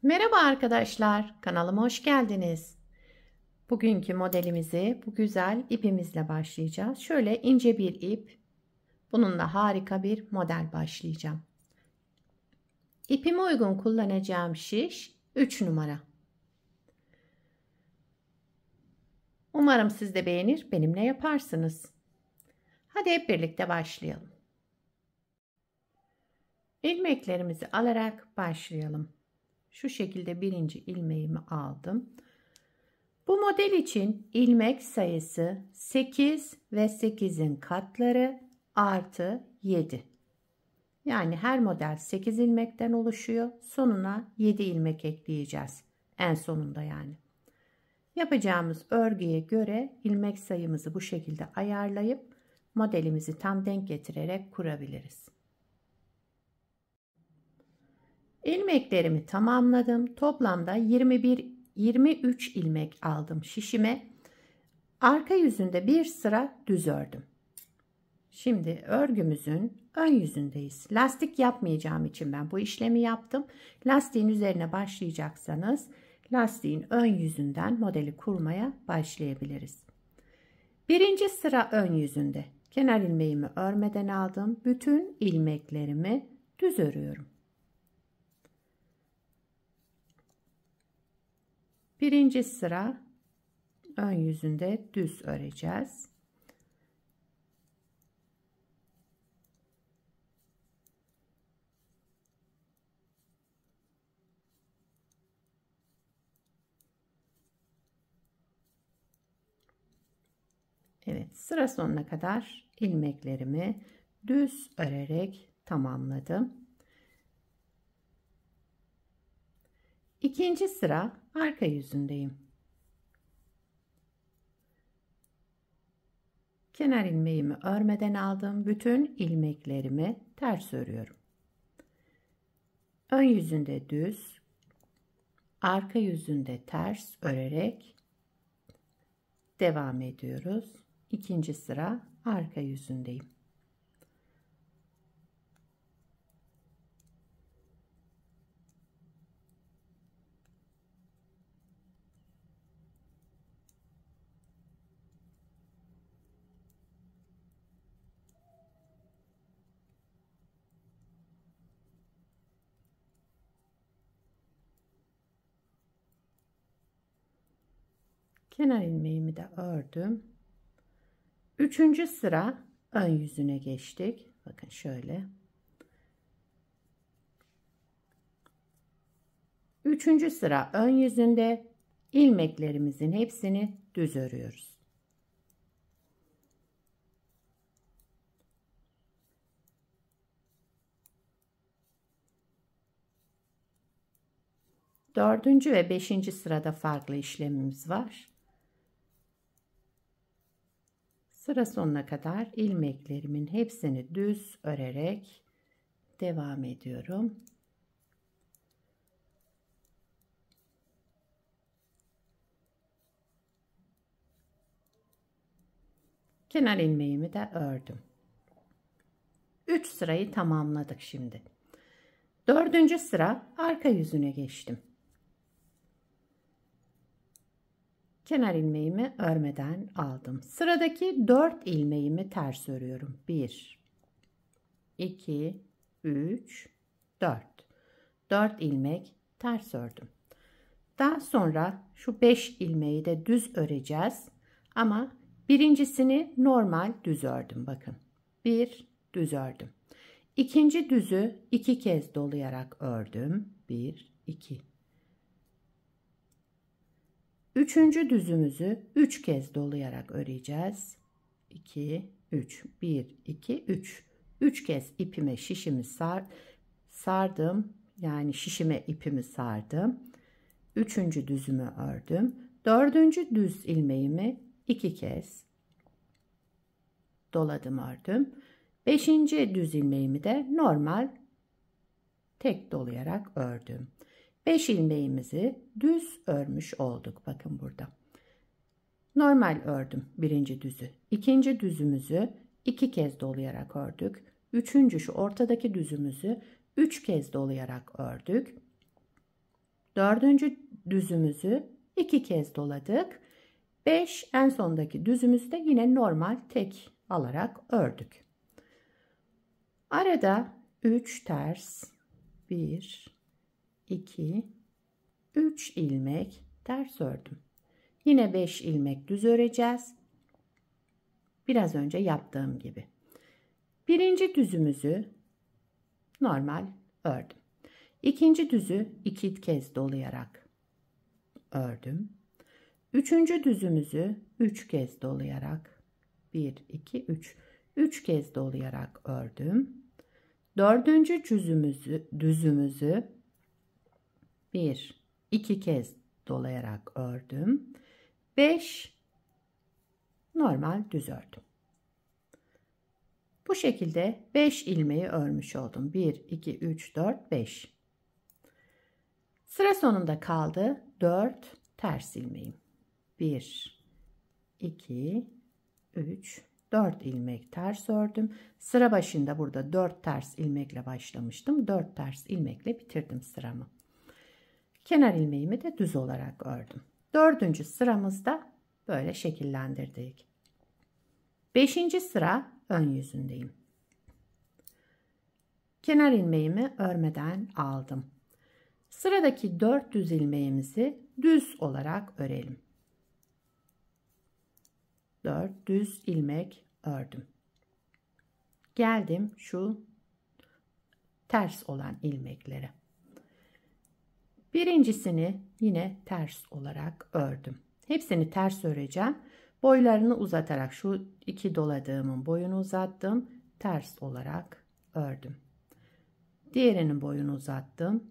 Merhaba arkadaşlar, kanalıma hoş geldiniz. Bugünkü modelimizi bu güzel ipimizle başlayacağız. Şöyle ince bir ip, bununla harika bir model başlayacağım. İpime uygun kullanacağım şiş 3 numara. Umarım siz de beğenir, benimle yaparsınız. Hadi hep birlikte başlayalım. İlmeklerimizi alarak başlayalım. Şu şekilde birinci ilmeğimi aldım. Bu model için ilmek sayısı 8 ve 8'in katları artı 7. Yani her model 8 ilmekten oluşuyor. Sonuna 7 ilmek ekleyeceğiz. En sonunda yani. Yapacağımız örgüye göre ilmek sayımızı bu şekilde ayarlayıp modelimizi tam denk getirerek kurabiliriz. İlmeklerimi tamamladım. Toplamda 23 ilmek aldım şişime. Arka yüzünde bir sıra düz ördüm. Şimdi örgümüzün ön yüzündeyiz. Lastik yapmayacağım için ben bu işlemi yaptım. Lastiğin üzerine başlayacaksanız lastiğin ön yüzünden modeli kurmaya başlayabiliriz. Birinci sıra ön yüzünde. Kenar ilmeğimi örmeden aldım. Bütün ilmeklerimi düz örüyorum. Birinci sıra ön yüzünde düz öreceğiz. Evet, sıra sonuna kadar ilmeklerimi düz örerek tamamladım. İkinci sıra arka yüzündeyim. Kenar ilmeğimi örmeden aldım. Bütün ilmeklerimi ters örüyorum. Ön yüzünde düz, arka yüzünde ters örerek devam ediyoruz. İkinci sıra arka yüzündeyim. Kenar ilmeğimi de ördüm. Üçüncü sıra ön yüzüne geçtik. Bakın şöyle. Üçüncü sıra ön yüzünde ilmeklerimizin hepsini düz örüyoruz. Dördüncü ve beşinci sırada farklı işlemimiz var. Sıra sonuna kadar ilmeklerimin hepsini düz örerek devam ediyorum. Kenar ilmeğimi de ördüm. 3 sırayı tamamladık şimdi. Dördüncü sıra arka yüzüne geçtim. Kenar ilmeğimi örmeden aldım. Sıradaki 4 ilmeğimi ters örüyorum. 1, 2, 3, 4. 4 ilmek ters ördüm. Daha sonra şu 5 ilmeği de düz öreceğiz. Ama birincisini normal düz ördüm. Bakın. 1 düz ördüm. İkinci düzü 2 kez dolayarak ördüm. 1, 2. Üçüncü düzümüzü 3 kez dolayarak öreceğiz. 2, 3. 1, 2, 3. 3 kez ipime şişimi sardım. Yani şişime ipimi sardım. Üçüncü düzümü ördüm. Dördüncü düz ilmeğimi 2 kez doladım, ördüm. Beşinci düz ilmeğimi de normal tek dolayarak ördüm. 5 ilmeğimizi düz örmüş olduk. Bakın burada. Normal ördüm birinci düzü. İkinci düzümüzü 2 kez dolayarak ördük. Üçüncü şu ortadaki düzümüzü 3 kez dolayarak ördük. Dördüncü düzümüzü 2 kez doladık. 5 en sondaki düzümüzü de yine normal tek alarak ördük. Arada 3 ters, 1, 2, 3 ilmek ters ördüm. Yine 5 ilmek düz öreceğiz. Biraz önce yaptığım gibi. Birinci düzümüzü normal ördüm. İkinci düzü 2 kez dolayarak ördüm. Üçüncü düzümüzü 3 kez dolayarak 1, 2, 3. 3 kez dolayarak ördüm. Dördüncü düzümüzü 1, 2 kez dolayarak ördüm. 5 normal düz ördüm. Bu şekilde 5 ilmeği örmüş oldum. 1, 2, 3, 4, 5. Sıra sonunda kaldı 4 ters ilmeğim. 1, 2, 3, 4 ilmek ters ördüm. Sıra başında burada 4 ters ilmekle başlamıştım. 4 ters ilmekle bitirdim sıramı. Kenar ilmeğimi de düz olarak ördüm. Dördüncü sıramızda böyle şekillendirdik. Beşinci sıra ön yüzündeyim. Kenar ilmeğimi örmeden aldım. Sıradaki 4 düz ilmeğimizi düz olarak örelim. 4 düz ilmek ördüm. Geldim şu ters olan ilmeklere. Birincisini yine ters olarak ördüm. Hepsini ters öreceğim. Boylarını uzatarak şu 2 doladığımın boyunu uzattım. Ters olarak ördüm. Diğerinin boyunu uzattım.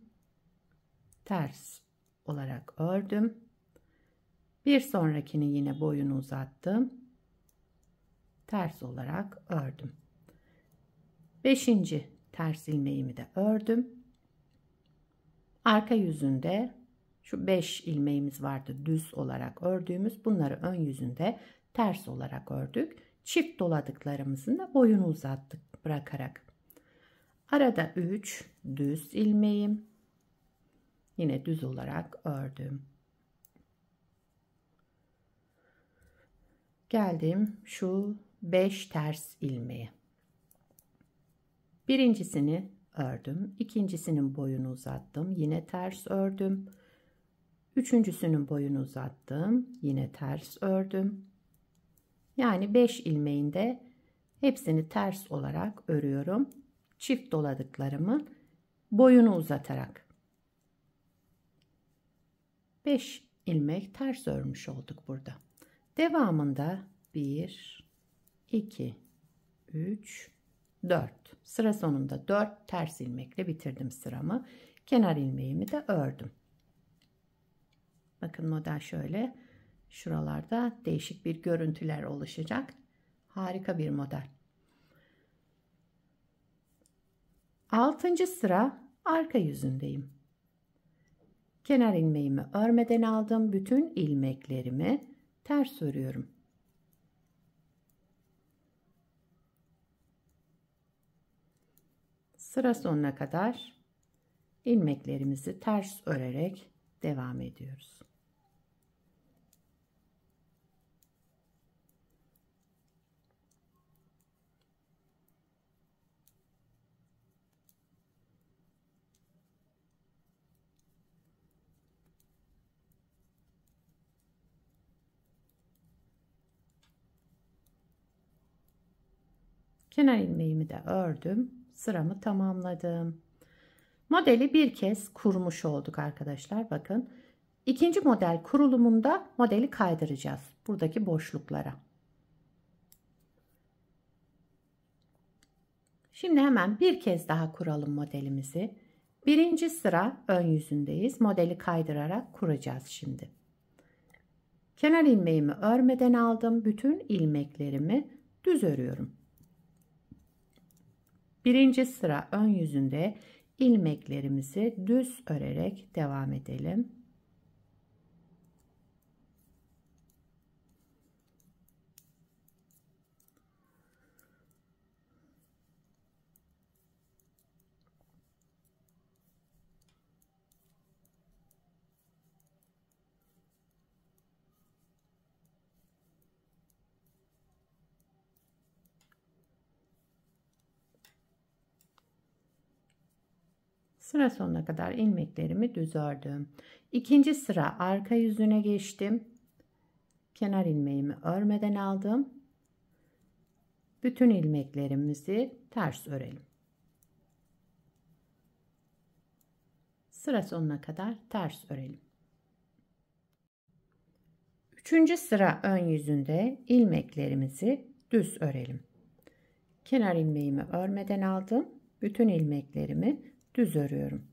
Ters olarak ördüm. Bir sonrakini yine boyunu uzattım. Ters olarak ördüm. 5. ters ilmeğimi de ördüm. Arka yüzünde şu 5 ilmeğimiz vardı düz olarak ördüğümüz, bunları ön yüzünde ters olarak ördük. Çift doladıklarımızın da boyunu uzattık bırakarak. Arada 3 düz ilmeğim. Yine düz olarak ördüm. Geldim şu 5 ters ilmeğe. Birincisini ördüm. İkincisinin boyunu uzattım. Yine ters ördüm. Üçüncüsünün boyunu uzattım. Yine ters ördüm. Yani 5 ilmeğinde hepsini ters olarak örüyorum. Çift doladıklarımın boyunu uzatarak. 5 ilmek ters örmüş olduk burada. Devamında 1, 2, 3, 4. Sıra sonunda 4 ters ilmekle bitirdim sıramı. Kenar ilmeğimi de ördüm. Bakın model şöyle. Şuralarda değişik bir görüntüler oluşacak. Harika bir model. 6. sıra arka yüzündeyim. Kenar ilmeğimi örmeden aldım. Bütün ilmeklerimi ters örüyorum. Sıra sonuna kadar ilmeklerimizi ters örerek devam ediyoruz. Kenar ilmeğimi de ördüm. Sıramı tamamladım. Modeli bir kez kurmuş olduk arkadaşlar. Bakın. İkinci model kurulumunda modeli kaydıracağız. Buradaki boşluklara. Şimdi hemen bir kez daha kuralım modelimizi. Birinci sıra ön yüzündeyiz. Modeli kaydırarak kuracağız şimdi. Kenar ilmeğimi örmeden aldım. Bütün ilmeklerimi düz örüyorum. Birinci sıra ön yüzünde ilmeklerimizi düz örerek devam edelim. Sıra sonuna kadar ilmeklerimi düz ördüm. İkinci sıra arka yüzüne geçtim. Kenar ilmeğimi örmeden aldım. Bütün ilmeklerimizi ters örelim. Sıra sonuna kadar ters örelim. Üçüncü sıra ön yüzünde ilmeklerimizi düz örelim. Kenar ilmeğimi örmeden aldım. Bütün ilmeklerimi düz örüyorum.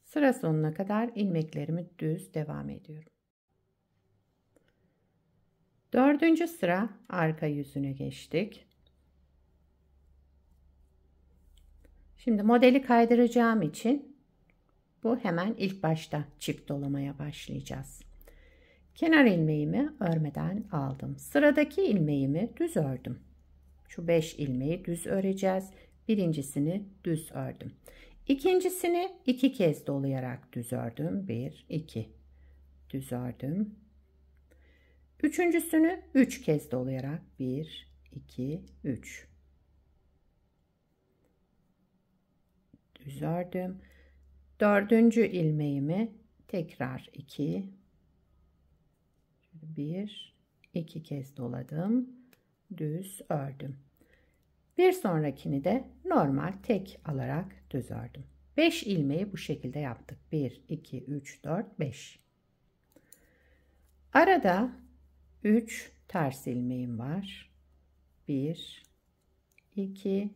Sıra sonuna kadar ilmeklerimi düz devam ediyorum. Dördüncü sıra arka yüzüne geçtik. Şimdi modeli kaydıracağım için bu hemen ilk başta çift dolamaya başlayacağız. Kenar ilmeğimi örmeden aldım. Sıradaki ilmeğimi düz ördüm. Şu 5 ilmeği düz öreceğiz. Birincisini düz ördüm. İkincisini 2 kez dolayarak düz ördüm. 1, 2 düz ördüm. Üçüncüsünü 3 kez dolayarak 1, 2, 3 düz ördüm. Dördüncü ilmeğimi tekrar 2, 1, 2 kez doladım. Düz ördüm. Bir sonrakini de normal tek alarak düz ördüm. 5 ilmeği bu şekilde yaptık. 1, 2, 3, 4, 5. Arada 3 ters ilmeğim var. 1, 2,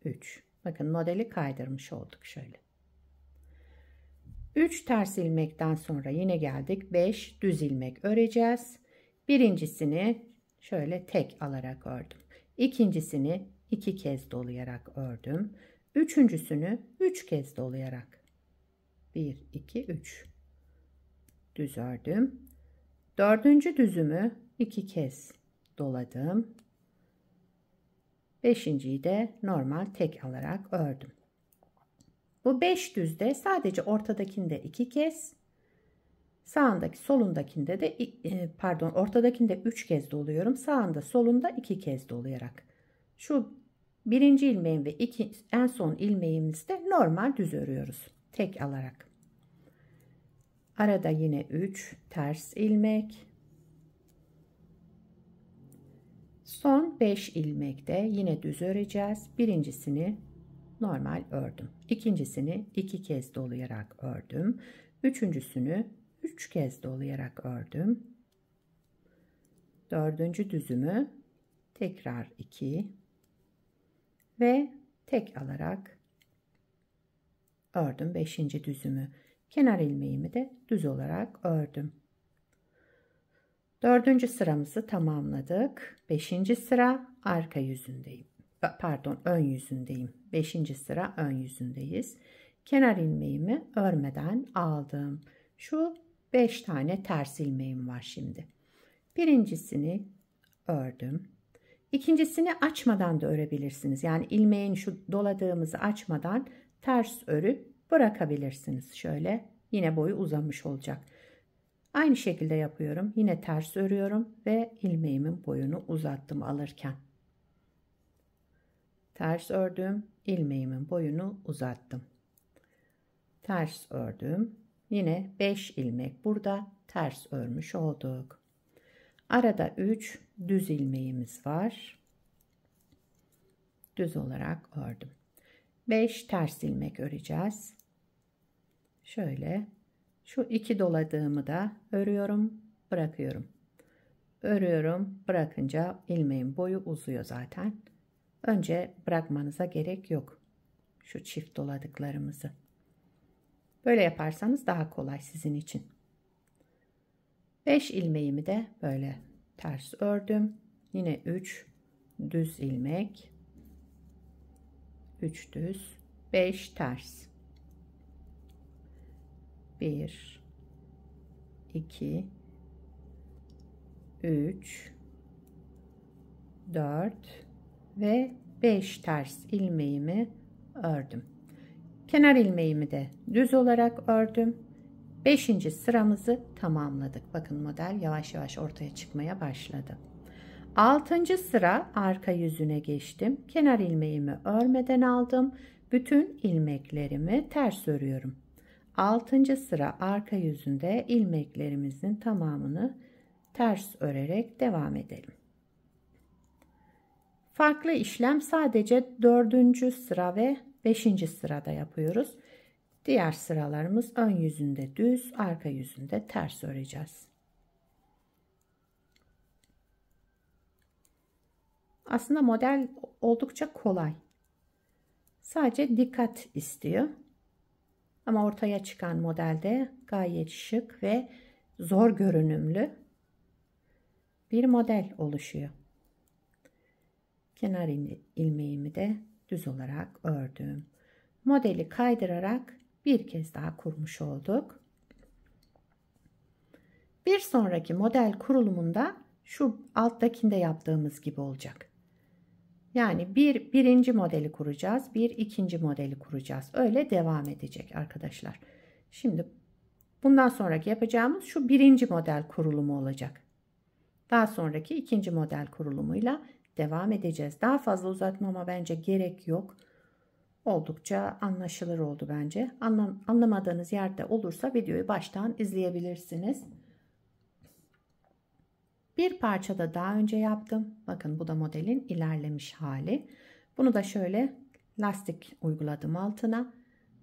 3. Bakın modeli kaydırmış olduk şöyle. 3 ters ilmekten sonra yine geldik. 5 düz ilmek öreceğiz. Birincisini şöyle tek alarak ördüm. İkincisini 2 kez dolayarak ördüm. Üçüncüsünü 3 kez dolayarak 1, 2, 3 düz ördüm. Dördüncü düzümü 2 kez doladım. Beşinciyi de normal tek alarak ördüm. Bu 5 düzde sadece ortadakinde 2 kez, sağındaki solundakinde de ortadakinde 3 kez doluyorum. Sağında solunda 2 kez dolayarak. Şu birinci ilmeğim ve en son ilmeğimizde normal düz örüyoruz. Tek alarak. Arada yine 3 ters ilmek. Son 5 ilmekte yine düz öreceğiz. Birincisini normal ördüm. İkincisini 2 kez dolayarak ördüm. Üçüncüsünü 3 kez dolayarak ördüm. Dördüncü düzümü tekrar 2 ve tek alarak ördüm. Beşinci düzümü. Kenar ilmeğimi de düz olarak ördüm. Dördüncü sıramızı tamamladık. Beşinci sıra arka yüzündeyim. Pardon, ön yüzündeyim. Beşinci sıra ön yüzündeyiz. Kenar ilmeğimi örmeden aldım. Şu 5 tane ters ilmeğim var şimdi. Birincisini ördüm. İkincisini açmadan da örebilirsiniz. Yani ilmeğin şu doladığımızı açmadan ters örüp bırakabilirsiniz. Şöyle yine boyu uzamış olacak. Aynı şekilde yapıyorum. Yine ters örüyorum ve ilmeğimin boyunu uzattım alırken. Ters ördüm, ilmeğimin boyunu uzattım. Ters ördüm. Yine 5 ilmek burada ters örmüş olduk. Arada 3 düz ilmeğimiz var. Düz olarak ördüm. 5 ters ilmek öreceğiz. Şöyle şu 2 doladığımı da örüyorum, bırakıyorum. Örüyorum, bırakınca ilmeğin boyu uzuyor zaten. Önce bırakmanıza gerek yok. Şu çift doladıklarımızı. Böyle yaparsanız daha kolay sizin için. 5 ilmeğimi de böyle ters ördüm. Yine 3 düz ilmek. 3 düz, 5 ters. 1 2 3 4 ve 5 ters ilmeğimi ördüm. Kenar ilmeğimi de düz olarak ördüm. 5. sıramızı tamamladık. Bakın model yavaş yavaş ortaya çıkmaya başladı. 6. sıra arka yüzüne geçtim. Kenar ilmeğimi örmeden aldım. Bütün ilmeklerimi ters örüyorum. 6. sıra arka yüzünde ilmeklerimizin tamamını ters örerek devam edelim. Farklı işlem sadece 4. sıra ve 5. sırada yapıyoruz. Diğer sıralarımız ön yüzünde düz, arka yüzünde ters öreceğiz. Aslında model oldukça kolay. Sadece dikkat istiyor. Ama ortaya çıkan modelde gayet şık ve zor görünümlü bir model oluşuyor. Kenar ilmeğimi de düz olarak ördüm. Modeli kaydırarak bir kez daha kurmuş olduk. Bir sonraki model kurulumunda şu alttakinde yaptığımız gibi olacak. Yani birinci modeli kuracağız, ikinci modeli kuracağız. Öyle devam edecek arkadaşlar. Şimdi bundan sonraki yapacağımız şu birinci model kurulumu olacak. Daha sonraki ikinci model kurulumuyla devam edeceğiz. Daha fazla uzatmama bence gerek yok. Oldukça anlaşılır oldu bence. Anlamadığınız yerde olursa videoyu baştan izleyebilirsiniz. Bir parça da daha önce yaptım. Bakın bu da modelin ilerlemiş hali. Bunu da şöyle lastik uyguladım altına.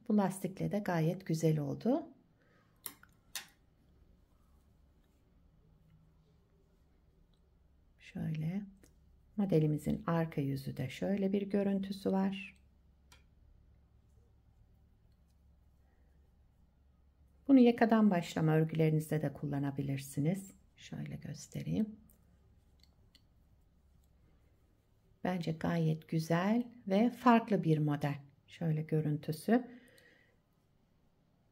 Bu lastikle de gayet güzel oldu. Şöyle modelimizin arka yüzü de şöyle bir görüntüsü var. Bunu yakadan başlama örgülerinizde de kullanabilirsiniz. Şöyle göstereyim. Bence gayet güzel ve farklı bir model. Şöyle görüntüsü.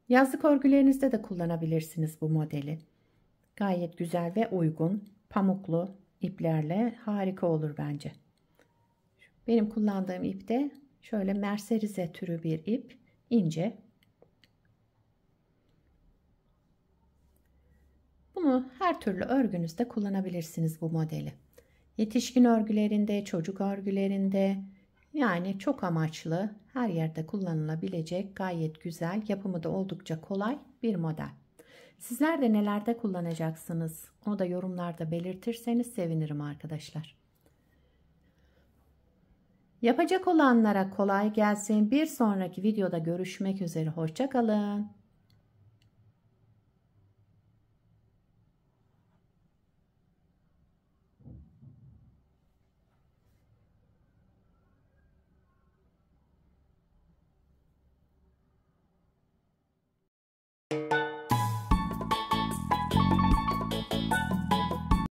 Yazlık örgülerinizde de kullanabilirsiniz bu modeli. Gayet güzel ve uygun. Pamuklu iplerle harika olur bence. Benim kullandığım ip de şöyle merserize türü bir ip. İnce. Bunu her türlü örgünüzde kullanabilirsiniz bu modeli. Yetişkin örgülerinde, çocuk örgülerinde, yani çok amaçlı her yerde kullanılabilecek gayet güzel, yapımı da oldukça kolay bir model. Sizler de nelerde kullanacaksınız? Onu da yorumlarda belirtirseniz sevinirim arkadaşlar. Yapacak olanlara kolay gelsin. Bir sonraki videoda görüşmek üzere. Hoşça kalın.